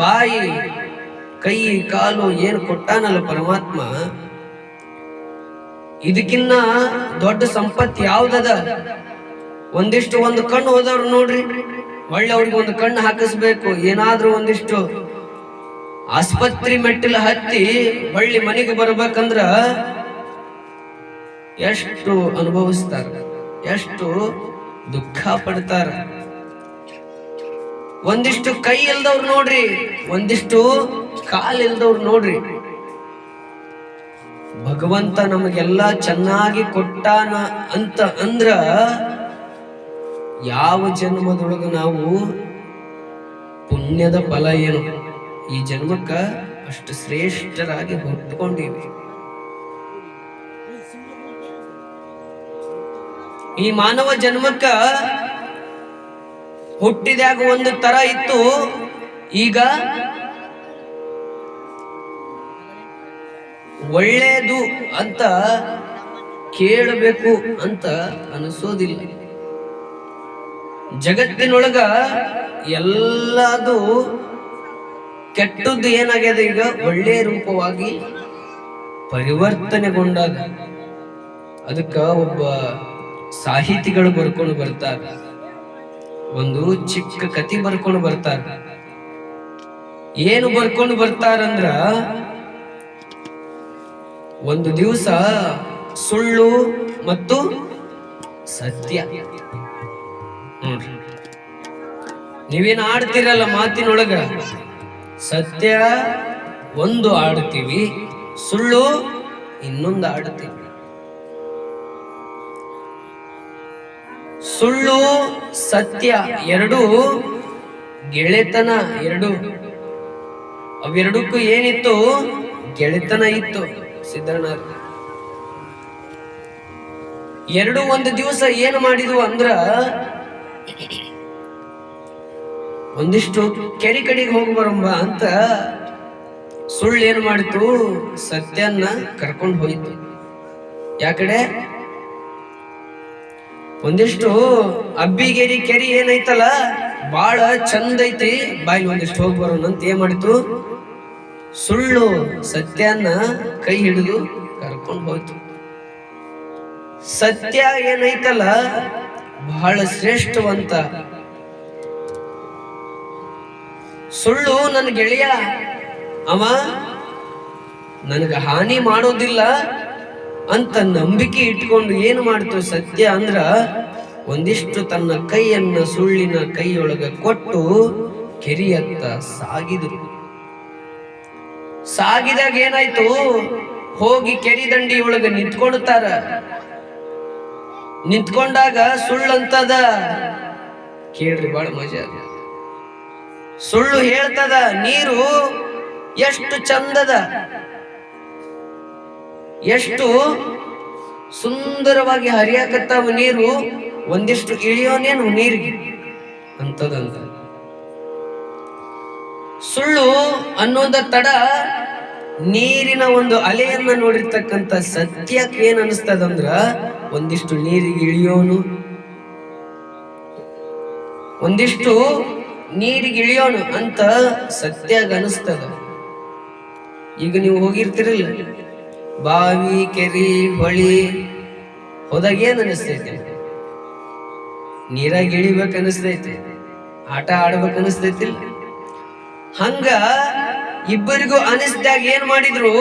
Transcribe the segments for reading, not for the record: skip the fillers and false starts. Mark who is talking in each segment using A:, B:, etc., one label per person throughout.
A: ಬಾಯಿ ಕೈ ಕಾಲು ಏನು ಕೊಟ್ಟಾನಲ್ಲ ಪರಮಾತ್ಮ, ಇದಕ್ಕಿನ್ನ ದೊಡ್ಡ ಸಂಪತ್ತು ಯಾವ್ದದ? ಒಂದು ಕಣ್ಣು ಹೋದವ್ರು ನೋಡ್ರಿ, ಒಳ್ಳೆ ಅವ್ರಿಗೆ ಒಂದು ಕಣ್ಣು ಹಾಕಿಸ್ಬೇಕು. ಏನಾದ್ರೂ ಒಂದಿಷ್ಟು ಆಸ್ಪತ್ರೆ ಮೆಟ್ಟಿಲು ಹತ್ತಿ ಒಳ್ಳೆ ಮನೆಗೆ ಬರ್ಬೇಕಂದ್ರ ಎಷ್ಟು ಅನುಭವಿಸ್ತಾರ, ಎಷ್ಟು ದುಃಖ ಪಡ್ತಾರ. ಒಂದಿಷ್ಟು ಕೈ ಇಲ್ದವ್ರು ನೋಡ್ರಿ, ಒಂದಿಷ್ಟು ಕಾಲ್ ಇಲ್ದವ್ರು ನೋಡ್ರಿ. ಭಗವಂತ ನಮಗೆಲ್ಲ ಚೆನ್ನಾಗಿ ಕೊಟ್ಟಾನ ಅಂತ ಅಂದ್ರ ಯಾವ ಜನ್ಮದೊಳಗ ನಾವು ಪುಣ್ಯದ ಫಲ ಏನು? ಈ ಜನ್ಮಕ್ಕ ಅಷ್ಟು ಶ್ರೇಷ್ಠರಾಗಿ ಹುಟ್ಟುಕೊಂಡಿವಿ. ಈ ಮಾನವ ಜನ್ಮಕ್ಕ ಹುಟ್ಟಿದಾಗ ಒಂದು ತರ ಇತ್ತು, ಈಗ ಒಳ್ಳೇದು ಅಂತ ಕೇಳಬೇಕು ಅಂತ ಅನಿಸೋದಿಲ್ಲ. ಜಗತ್ತಿನೊಳಗ ಎಲ್ಲದು ಕೆಟ್ಟದ್ದು ಏನಾಗ್ಯದ, ಈಗ ಒಳ್ಳೆಯ ರೂಪವಾಗಿ ಪರಿವರ್ತನೆಗೊಂಡಾಗ. ಅದಕ್ಕ ಒಬ್ಬ ಸಾಹಿತಿಗಳು ಬರ್ಕೊಂಡು ಬರ್ತಾರೆ, ಒಂದು ಚಿಕ್ಕ ಕಥೆ ಬರ್ಕೊಂಡು ಬರ್ತಾರೆ. ಏನು ಬರ್ಕೊಂಡು ಬರ್ತಾರಂದ್ರ, ಒಂದು ದಿವಸ ಸುಳ್ಳು ಮತ್ತು ಸತ್ಯ. ನೀವೇನು ಆಡ್ತಿರಲ್ಲ ಮಾತಿನೊಳಗ, ಸತ್ಯ ಒಂದು ಆಡ್ತೀವಿ, ಸುಳ್ಳು ಇನ್ನೊಂದು ಆಡ್ತೀವಿ. ಸುಳ್ಳು ಸತ್ಯ ಎರಡು ಗೆಳೆತನ, ಅವೆರಡಕ್ಕೂ ಏನಿತ್ತು? ಗೆಳೆತನ ಇತ್ತು. ಸಿದ್ಧಣ್ಣ ಎರಡು ಒಂದು ದಿವಸ ಏನು ಮಾಡಿದ್ವು ಅಂದ್ರ, ಒಂದಿಷ್ಟು ಕೆರೆ ಕಡೆಗೆ ಹೋಗಿ ಬರಂಬ ಅಂತ ಸುಳ್ಳು ಏನು ಮಾಡಿತು? ಸತ್ಯನ್ನ ಕರ್ಕೊಂಡು ಹೋಯ್ತು. ಯಾಕಡೆ? ಒಂದಿಷ್ಟು ಅಬ್ಬಿಗೇರಿ ಕೆರೆ ಏನೈತಲ್ಲ ಬಾಳ ಚಂದ ಐತಿ, ಬಾಯಿ ಒಂದಿಷ್ಟು ಹೋಗಿ ಬರೋಣ ಅಂತ ಏನ್ ಮಾಡಿತು? ಸುಳ್ಳು ಸತ್ಯನ್ನ ಕೈ ಹಿಡಿದು ಕರ್ಕೊಂಡು ಹೋಯ್ತು. ಸತ್ಯ ಏನೈತಲ್ಲ ಬಹಳ ಶ್ರೇಷ್ಠವಂತ. ಸುಳ್ಳು ನನ್ನ ಗೆಳೆಯ, ಅವ ನನಗ ಹಾನಿ ಮಾಡೋದಿಲ್ಲ ಅಂತ ನಂಬಿಕೆ ಇಟ್ಕೊಂಡು ಏನು ಮಾಡ್ತು? ಸತ್ಯ ಅಂದ್ರ ಒಂದಿಷ್ಟು ತನ್ನ ಕೈಯನ್ನ ಸುಳ್ಳಿನ ಕೈಯೊಳಗ ಕೊಟ್ಟು ಕೆರಿಯತ್ತ ಸಾಗಿದ್ರು. ಸಾಗಿದಾಗ ಏನಾಯ್ತು? ಹೋಗಿ ಕೆರಿ ದಂಡಿ ಒಳಗ ನಿಂತ್ಕೊಳ್ತಾರ. ನಿಂತ್ಕೊಂಡಾಗ ಸುಳ್ಳಂತದ, ಕೇಳ್ರಿ ಬಾಳ ಮಜಾ. ಸುಳ್ಳು ಹೇಳ್ತದ, ನೀರು ಎಷ್ಟು ಚಂದದ, ಎಷ್ಟು ಸುಂದರವಾಗಿ ಹರಿಯಾಕತ್ತಾವ ನೀರು, ಒಂದಿಷ್ಟು ಇಳಿಯೋನೇನು ನೀರಿಗೆ ಅಂತದಂತ. ಸುಳ್ಳು ಅನ್ನೋದ ತಡ ನೀರಿನ ಒಂದು ಅಲೆಯನ್ನ ನೋಡಿರ್ತಕ್ಕಂಥ ಸತ್ಯಕ್ಕೆ ಏನ್ ಅನಿಸ್ತದಂದ್ರ, ಒಂದಿಷ್ಟು ನೀರಿಗೆ ಇಳಿಯೋನು, ಒಂದಿಷ್ಟು ನೀರಿಗೆ ಇಳಿಯೋನು ಅಂತ ಸತ್ಯಾಗ ಅನಿಸ್ತದ. ಈಗ ನೀವು ಹೋಗಿರ್ತಿರಲ್ಲ ಬಾವಿ, ಕೆರಿ, ಹೊಳಿ ಹೋದಾಗ ಏನ್ ಅನಿಸ್ತೈತೆ? ನೀರಾಗಿ ಇಳಿಬೇಕು ಅನಿಸ್ತೈತೆ, ಆಟ ಆಡ್ಬೇಕು ಅನಿಸ್ತೈತಿಲ್ಲ. ಹಂಗ ಇಬ್ಬರಿಗೂ ಅನಿಸಿದಾಗ ಏನ್ ಮಾಡಿದ್ರು?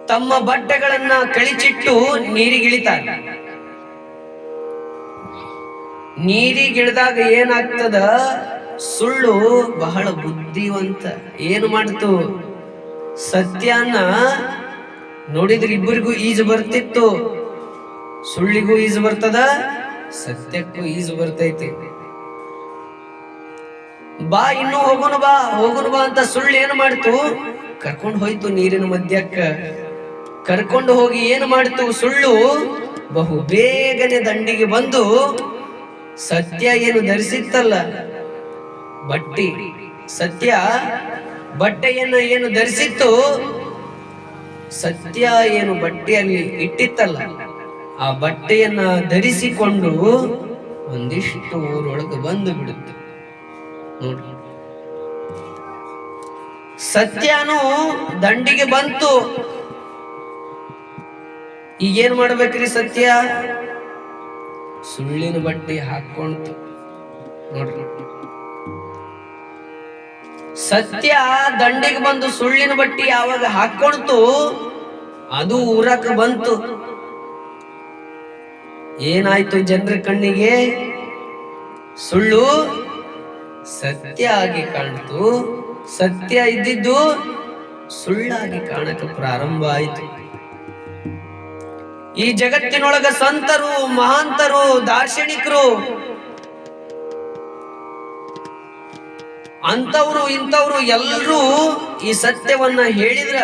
A: ತಮ್ಮ ಬಟ್ಟೆಗಳನ್ನ ಕಳಿಚಿಟ್ಟು ನೀರಿಗಿಳಿತಾರೆ. ನೀರಿಗಿಳಿದಾಗ ಏನಾಗ್ತದ? ಸುಳ್ಳು ಬಹಳ ಬುದ್ಧಿವಂತ. ಏನು ಮಾಡ್ತು? ಸತ್ಯನ ನೋಡಿದ್ರೆ ಇಬ್ಬರಿಗೂ ಈಜು ಬರ್ತಿತ್ತು. ಸುಳ್ಳಿಗೂ ಈಜು ಬರ್ತದ, ಸತ್ಯಕ್ಕೂ ಈಜು ಬರ್ತೈತಿ. ಬಾ ಇನ್ನೂ ಹೋಗೋಣ ಬಾ ಅಂತ ಸುಳ್ಳು ಏನು ಮಾಡ್ತು? ಕರ್ಕೊಂಡು ಹೋಯ್ತು ನೀರಿನ ಮಧ್ಯಕ್ಕ. ಕರ್ಕೊಂಡು ಹೋಗಿ ಏನು ಮಾಡ್ತು? ಸುಳ್ಳು ಬಹು ಬೇಗನೆ ದಂಡಿಗೆ ಬಂದು ಸತ್ಯ ಏನು ಧರಿಸಿತ್ತಲ್ಲ ಬಟ್ಟಿ, ಸತ್ಯ ಬಟ್ಟೆಯನ್ನ ಏನು ಧರಿಸಿತ್ತು, ಸತ್ಯ ಏನು ಬಟ್ಟೆಯಲ್ಲಿ ಇಟ್ಟಿತ್ತಲ್ಲ ಆ ಬಟ್ಟೆಯನ್ನ ಧರಿಸಿಕೊಂಡು ಒಂದಿಷ್ಟು ಊರೊಳಗೆ ಬಂದು ಬಿಡುತ್ತೆ. ನೋಡ್ರಿ, ಸತ್ಯನು ದಂಡಿಗೆ ಬಂತು. ಈಗೇನ್ ಮಾಡ್ಬೇಕ್ರಿ? ಸತ್ಯ ಸುಳ್ಳಿನ ಬಟ್ಟೆ ಹಾಕೊಂತು. ನೋಡ್ರಿ, ಸತ್ಯ ದಂಡಿಗೆ ಬಂದು ಸುಳ್ಳಿನ ಬಟ್ಟಿ ಯಾವಾಗ ಹಾಕೊಳ್ತು, ಅದು ಊರಕ್ಕೆ ಬಂತು. ಏನಾಯ್ತು? ಜನರ ಕಣ್ಣಿಗೆ ಸುಳ್ಳು ಸತ್ಯ ಆಗಿ ಕಾಣ್ತು, ಸತ್ಯ ಇದ್ದಿದ್ದು ಸುಳ್ಳಾಗಿ ಕಾಣಕ್ಕೆ ಪ್ರಾರಂಭ ಆಯಿತು. ಈ ಜಗತ್ತಿನೊಳಗ ಸಂತರು, ಮಹಾಂತರು, ದಾರ್ಶನಿಕರು, ಅಂತವ್ರು ಇಂಥವ್ರು ಎಲ್ಲರೂ ಈ ಸತ್ಯವನ್ನ ಹೇಳಿದ್ರ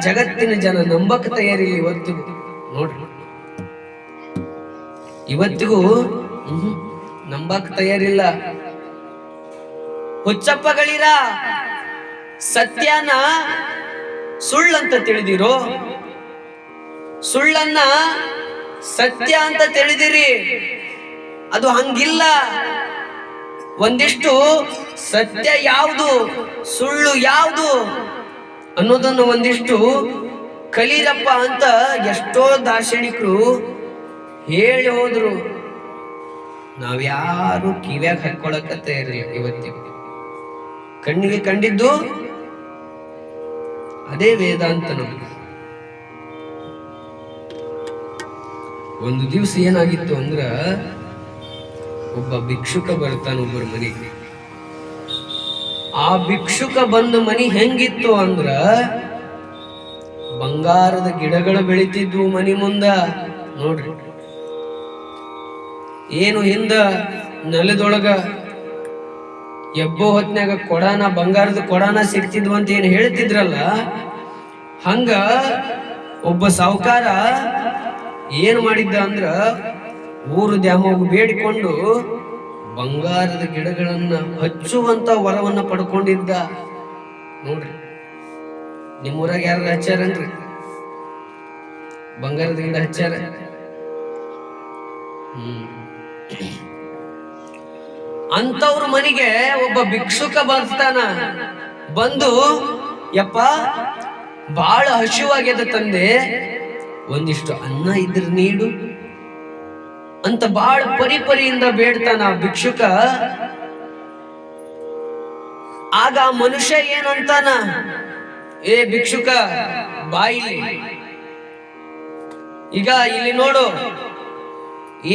A: ಜಗತ್ತಿನ ಜನ ನಂಬಕ್ ತಯಾರಿಲ್ಲ. ಇವತ್ತಿಗೂ ನೋಡ್ರಿ, ಇವತ್ತಿಗೂ ನಂಬಕ್ ತಯಾರಿಲ್ಲ. ಹುಚ್ಚಪ್ಪಗಳಿರ ಸತ್ಯನ ಸುಳ್ಳಂತ ತಿಳಿದಿರೋ, ಸುಳ್ಳನ್ನ ಸತ್ಯ ಅಂತ ತಿಳಿದಿರಿ. ಅದು ಹಂಗಿಲ್ಲ. ಒಂದಿಷ್ಟು ಸತ್ಯ ಯಾವುದು, ಸುಳ್ಳು ಯಾವುದು ಅನ್ನೋದನ್ನು ಒಂದಿಷ್ಟು ಕಲೀರಪ್ಪ ಅಂತ ಎಷ್ಟೋ ದಾರ್ಶನಿಕರು ಹೇಳಿ ಹೋದ್ರು. ನಾವ್ಯಾರು ಕಿವ್ಯಾಗ ಹಾಕೊಳಕ ತಯಾರಿಲ್ಲ. ಇವತ್ತಿಗೂ ಕಣ್ಣಿಗೆ ಕಂಡಿದ್ದು ಅದೇ ವೇದಾಂತ. ನಮ್ಗೆ ಒಂದು ದಿವಸ ಏನಾಗಿತ್ತು ಅಂದ್ರ, ಒಬ್ಬ ಭಿಕ್ಷುಕ ಬರ್ತಾನ ಒಬ್ಬರ ಮನೆಗೆ. ಆ ಭಿಕ್ಷುಕ ಬಂದ ಮನಿ ಹೆಂಗಿತ್ತು ಅಂದ್ರ, ಬಂಗಾರದ ಗಿಡಗಳು ಬೆಳಿತಿದ್ವು ಮನಿ ಮುಂದ. ನೋಡ್ರಿ, ಏನು ಹಿಂದ ನೆಲದೊಳಗ ಎಬ್ಬೋ ಹೊತ್ನ್ಯಾಗ ಕೊಡಾನ, ಬಂಗಾರದ ಕೊಡಾನ ಸಿಗ್ತಿದ್ವು ಅಂತ ಏನು ಹೇಳ್ತಿದ್ರಲ್ಲ, ಹಂಗ ಒಬ್ಬ ಸಾಹುಕಾರ ಏನ್ ಮಾಡಿದ್ದ ಅಂದ್ರ, ಊರು ದ್ಯಾಮೋಗ ಬೇಡಿಕೊಂಡು ಬಂಗಾರದ ಗಿಡಗಳನ್ನ ಹಚ್ಚುವಂತ ವರವನ್ನ ಪಡ್ಕೊಂಡಿದ್ದ. ನೋಡ್ರಿ, ನಿಮ್ಮೂರಾಗ ಯಾರು ಹಚ್ಚಾರನ್ರಿ ಬಂಗಾರದ ಗಿಡ ಹಚ್ಚಾರ? ಅಂತವ್ರ ಮನೆಗೆ ಒಬ್ಬ ಭಿಕ್ಷುಕ ಬರ್ತಾನ. ಬಂದು, ಯಪ್ಪ ಬಾಳ ಹಸಿವಾಗ್ಯದ ತಂದೆ, ಒಂದಿಷ್ಟು ಅನ್ನ ಇದ್ರ ನೀಡು ಅಂತ ಬಾಳ ಪರಿಪರಿಯಿಂದ ಬೇಡ್ತಾನ ಭಿಕ್ಷುಕ. ಆಗ ಮನುಷ್ಯ ಏನಂತಾನ, ಏ ಭಿಕ್ಷುಕ ಬಾಯಿಲಿ, ಈಗ ಇಲ್ಲಿ ನೋಡು,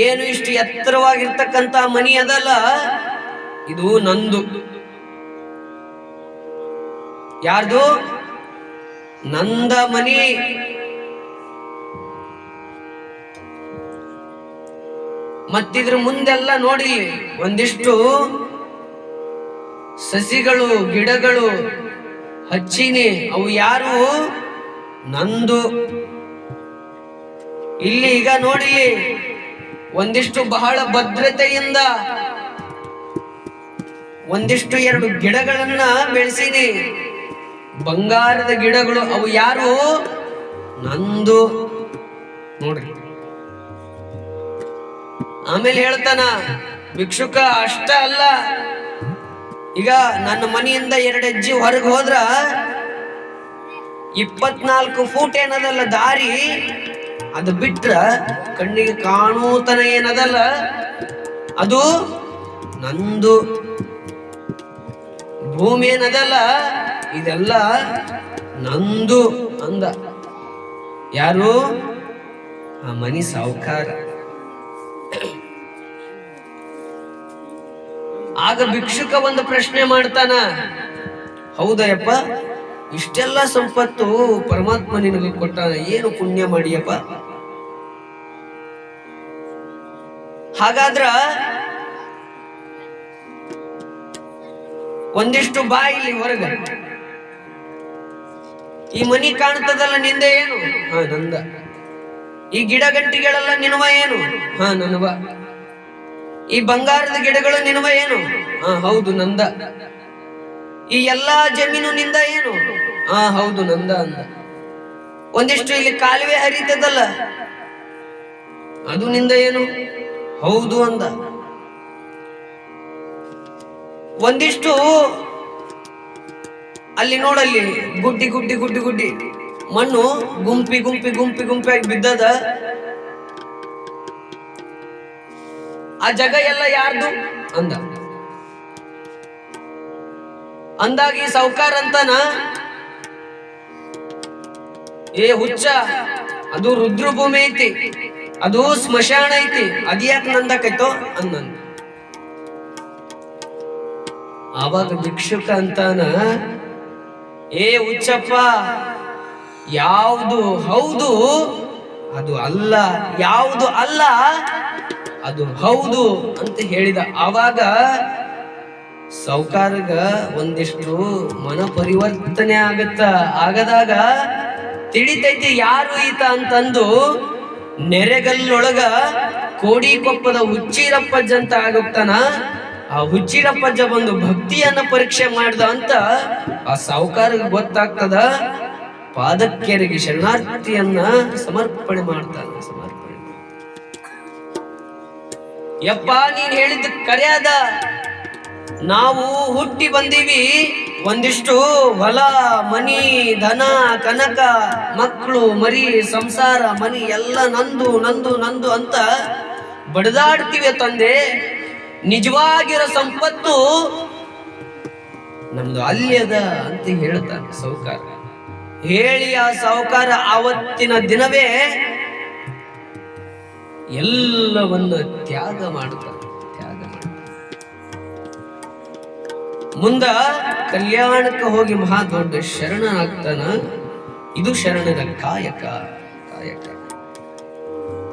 A: ಏನು ಇಷ್ಟು ಎತ್ತರವಾಗಿರ್ತಕ್ಕಂತ ಮನಿ ಅದಲ್ಲ, ಇದು ನಂದು. ಯಾರ್ದು? ನಂದ ಮನಿ. ಮತ್ತಿದ್ರ ಮುಂದೆಲ್ಲ ನೋಡಿ ಒಂದಿಷ್ಟು ಸಸಿಗಳು, ಗಿಡಗಳು ಹಚ್ಚಿನಿ, ಅವು ಯಾರು? ನಂದು. ಇಲ್ಲಿ ಈಗ ನೋಡಿ ಒಂದಿಷ್ಟು ಬಹಳ ಭದ್ರತೆಯಿಂದ ಒಂದಿಷ್ಟು 2 ಗಿಡಗಳನ್ನ ಬೆಳೆಸಿನಿ, ಬಂಗಾರದ ಗಿಡಗಳು, ಅವು ಯಾರು? ನಂದು. ನೋಡ್ರಿ, ಆಮೇಲೆ ಹೇಳ್ತಾನ ಭಿಕ್ಷುಕ, ಅಷ್ಟ ಅಲ್ಲ, ಈಗ ನನ್ನ ಮನೆಯಿಂದ 2 ಹೆಜ್ಜೆ ಹೊರಗೆ ಹೋದ್ರ 24 ಫೂಟ್ ಏನದಲ್ಲ ದಾರಿ, ಅದು ಬಿಟ್ರ ಕಣ್ಣಿಗೆ ಕಾಣೂತನ ಏನದಲ್ಲ, ಅದು ನಂದು. ಭೂಮಿ ಏನದಲ್ಲ, ಇದೆಲ್ಲ ನಂದು ಅಂದ. ಯಾರು? ಆ ಮನಿ ಸಾಹುಕಾರ. ಆಗ ಭಿಕ್ಷುಕ ಒಂದು ಪ್ರಶ್ನೆ ಮಾಡ್ತಾನ, ಹೌದಯ್ಯಪ್ಪ, ಇಷ್ಟೆಲ್ಲ ಸಂಪತ್ತು ಪರಮಾತ್ಮ ನಿನಗೆ ಕೊಟ್ಟಾನ, ಏನು ಪುಣ್ಯ ಮಾಡಿಯಪ್ಪ? ಹಾಗಾದ್ರ ಒಂದಿಷ್ಟು ಬಾ ಇಲ್ಲಿ ಹೊರಗ, ಈ ಮನಿ ಕಾಣ್ತದಲ್ಲ ನಿಂದ ಏನು? ಹಾ ನಂದ. ಈ ಗಿಡ ಗಂಟಿಗಳೆಲ್ಲ ನಿನವ ಏನು? ಹಾ ನನವ. ಈ ಬಂಗಾರದ ಗಿಡಗಳು ನಿನವ ಏನು? ಹಾ ಹೌದು ನಂದ. ಈ ಎಲ್ಲಾ ಜಮೀನು ನಿಂದ ಏನು? ಹಾ ಹೌದು ನಂದ ಅಂದ. ಒಂದಿಷ್ಟು ಇಲ್ಲಿ ಕಾಲುವೆ ಹರಿತದಲ್ಲ, ಅದು ನಿಂದ ಏನು? ಹೌದು ಅಂದ. ಒಂದಿಷ್ಟು ಅಲ್ಲಿ ನೋಡಲ್ಲಿ ಗುಡ್ಡಿ ಗುಡ್ಡಿ ಗುಡ್ಡಿ ಗುಡ್ಡಿ ಮಣ್ಣು ಗುಂಪಿ ಗುಂಪಿ ಗುಂಪಿ ಗುಂಪಿಯಾಗಿ ಬಿದ್ದದ. ಆ ಜಾಗ ಎಲ್ಲ ಯಾರ್ದು ಅಂದಾಗಿ ಸಾವುಕಾರ ಅಂತಾನ, ಏ ಹುಚ್ಚ, ಅದು ರುದ್ರಭೂಮಿ ಐತಿ, ಅದು ಸ್ಮಶಾನ ಐತಿ, ಅದ್ಯಾಕ್ ನಂದಕೈತೋ ಅಂದಂದ. ಆವಾಗ ಭಿಕ್ಷುಕ ಅಂತಾನ, ಏ ಹುಚ್ಚಪ್ಪ, ಯಾವುದು ಹೌದು ಅದು ಅಲ್ಲ, ಯಾವುದು ಅಲ್ಲ ಅದು ಹೌದು ಅಂತ ಹೇಳಿದ. ಆವಾಗ ಸಾವುಕಾರಗ ಒಂದಿಷ್ಟು ಮನ ಪರಿವರ್ತನೆ ಆಗದಾಗ ತಿಳಿತೈತಿ ಯಾರು ಈತ ಅಂತಂದು ನೆರೆಗಲ್ಲೊಳಗ ಕೋಡಿಕೊಪ್ಪದ ಹುಚ್ಚಿರಪ್ಪಜ್ಜ ಅಂತ ಆಗೋಗ್ತಾನ. ಆ ಹುಚ್ಚಿರಪ್ಪಜ್ಜ ಬಂದು ಭಕ್ತಿಯನ್ನ ಪರೀಕ್ಷೆ ಮಾಡ್ದ ಅಂತ ಆ ಸಾವುಕಾರಗ ಗೊತ್ತಾಗ್ತದ. ಪಾದಕ್ಕೆರೆಗೆ ಶರಣಾರ್ಥಿಯನ್ನ ಸಮರ್ಪಣೆ ಮಾಡ್ತಾನ. ಯಪ್ಪ, ನೀನ್ ಹೇಳಿದ ಕರೆಯಾದ, ನಾವು ಹುಟ್ಟಿ ಬಂದೀವಿ, ಒಂದಿಷ್ಟು ಹೊಲ ಮನಿ ಧನ ಕನಕ ಮಕ್ಕಳು ಮರಿ ಸಂಸಾರ ಮನಿ ಎಲ್ಲ ನಂದು ನಂದು ನಂದು ಅಂತ ಬಡದಾಡ್ತೀವಿ ತಂದೆ. ನಿಜವಾಗಿರೋ ಸಂಪತ್ತು ನಮ್ದು ಅಲ್ಯದ ಅಂತ ಹೇಳ್ತಾನೆ ಸಾವುಕಾರ. ಹೇಳಿ ಆ ಸಾವುಕಾರ ಆವತ್ತಿನ ದಿನವೇ ಎಲ್ಲವನ್ನ ತ್ಯಾಗ ಮಾಡ್ತಾನೆ. ಮುಂದ ಕಲ್ಯಾಣಕ್ಕೆ ಹೋಗಿ ಮಹಾ ದೊಡ್ಡ ಶರಣ ಆಗ್ತಾನ. ಇದು ಶರಣರ ಕಾಯಕ.